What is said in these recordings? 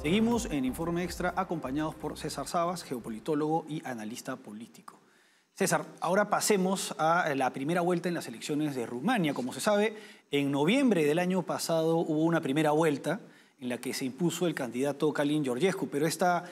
Seguimos en Informe Extra acompañados por César Sabas, geopolitólogo y analista político. César, ahora pasemos a la primera vuelta en las elecciones de Rumania. Como se sabe, en noviembre del año pasado hubo una primera vuelta en la que se impuso el candidato Calin Georgescu, pero estas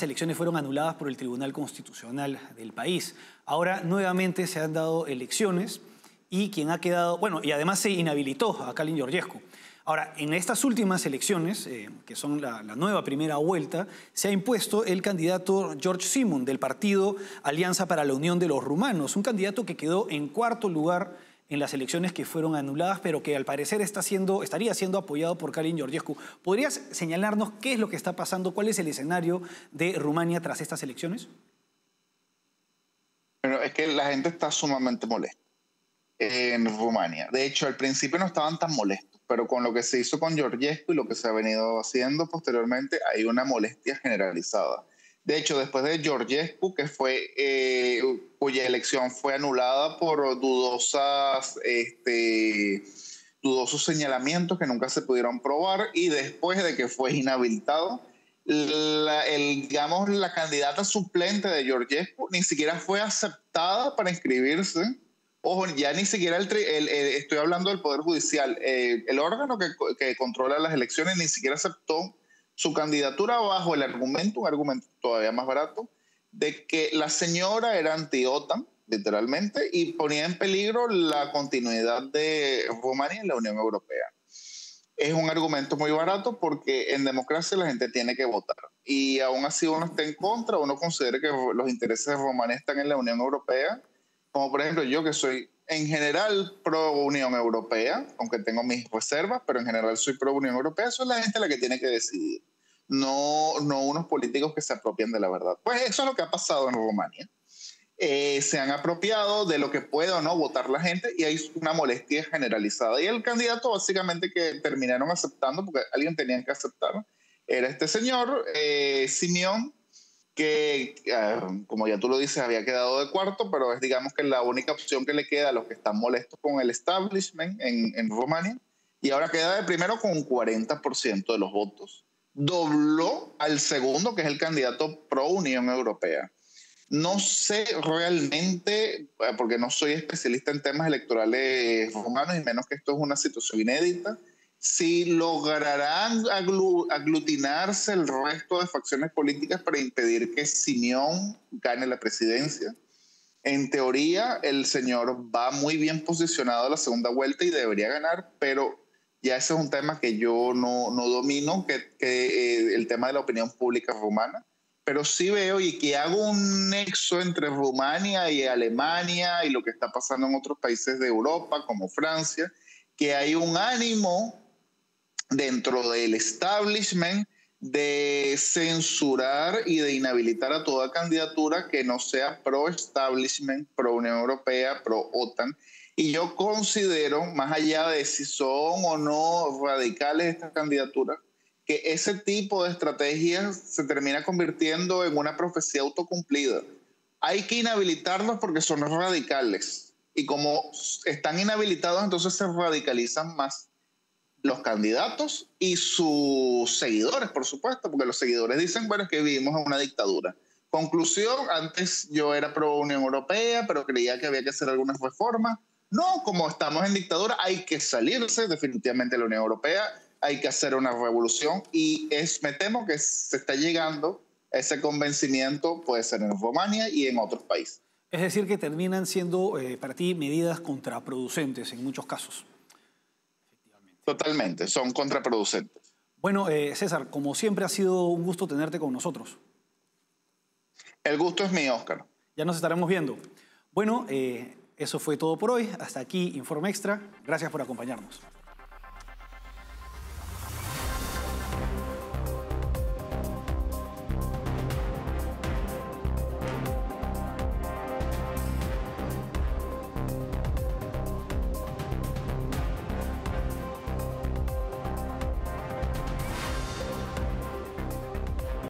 elecciones fueron anuladas por el Tribunal Constitucional del país. Ahora nuevamente se han dado elecciones y quien ha quedado, bueno, y además se inhabilitó a Calin Georgescu. Ahora, en estas últimas elecciones, que son la nueva primera vuelta, se ha impuesto el candidato George Simon del partido Alianza para la Unión de los Rumanos, un candidato que quedó en cuarto lugar en las elecciones que fueron anuladas, pero que al parecer estaría siendo apoyado por Calin Georgescu. ¿Podrías señalarnos qué es lo que está pasando? ¿Cuál es el escenario de Rumania tras estas elecciones? Pero es que la gente está sumamente molesta en Rumania. De hecho, al principio no estaban tan molestos, pero con lo que se hizo con Georgescu y lo que se ha venido haciendo posteriormente, hay una molestia generalizada. De hecho, después de Georgescu, cuya elección fue anulada por dudosos señalamientos que nunca se pudieron probar, y después de que fue inhabilitado, la candidata suplente de Georgescu ni siquiera fue aceptada para inscribirse. Ojo, ya ni siquiera estoy hablando del Poder Judicial, el órgano que controla las elecciones ni siquiera aceptó su candidatura bajo el argumento, un argumento todavía más barato, de que la señora era anti-OTAN, literalmente, y ponía en peligro la continuidad de Rumania en la Unión Europea. Es un argumento muy barato porque en democracia la gente tiene que votar. Y aún así uno está en contra, uno considera que los intereses de Rumania están en la Unión Europea, como por ejemplo yo, que soy en general pro Unión Europea, aunque tengo mis reservas, pero en general soy pro Unión Europea. Eso es la gente la que tiene que decidir, no unos políticos que se apropian de la verdad. Pues eso es lo que ha pasado en Rumania. Se han apropiado de lo que puede o no votar la gente y hay una molestia generalizada. Y el candidato básicamente que terminaron aceptando, porque alguien tenía que aceptar, era este señor, Simeón, que, como ya tú lo dices, había quedado de cuarto, pero es, digamos, que la única opción que le queda a los que están molestos con el establishment en Rumania, y ahora queda de primero con un 40% de los votos. Dobló al segundo, que es el candidato pro Unión Europea. No sé realmente, porque no soy especialista en temas electorales rumanos, y menos que esto es una situación inédita, si lograrán aglutinarse el resto de facciones políticas para impedir que Simeón gane la presidencia. En teoría, el señor va muy bien posicionado a la segunda vuelta y debería ganar, pero ya ese es un tema que yo no domino, el tema de la opinión pública rumana. Pero sí veo y que hago un nexo entre Rumania y Alemania y lo que está pasando en otros países de Europa, como Francia, que hay un ánimo dentro del establishment de censurar y de inhabilitar a toda candidatura que no sea pro-establishment, pro-Unión Europea, pro-OTAN. Y yo considero, más allá de si son o no radicales estas candidaturas, que ese tipo de estrategias se termina convirtiendo en una profecía autocumplida. Hay que inhabilitarlos porque son radicales. Y como están inhabilitados, entonces se radicalizan más los candidatos y sus seguidores, por supuesto, porque los seguidores dicen, bueno, es que vivimos en una dictadura. Conclusión, antes yo era pro Unión Europea, pero creía que había que hacer algunas reformas. No, como estamos en dictadura, hay que salirse definitivamente de la Unión Europea, hay que hacer una revolución, y me temo que se está llegando a ese convencimiento, puede ser en Rumania y en otros países. Es decir, que terminan siendo para ti medidas contraproducentes en muchos casos. Totalmente, son contraproducentes. Bueno, César, como siempre ha sido un gusto tenerte con nosotros. El gusto es mío, Oscar. Ya nos estaremos viendo. Bueno, eso fue todo por hoy. Hasta aquí Informe Extra. Gracias por acompañarnos.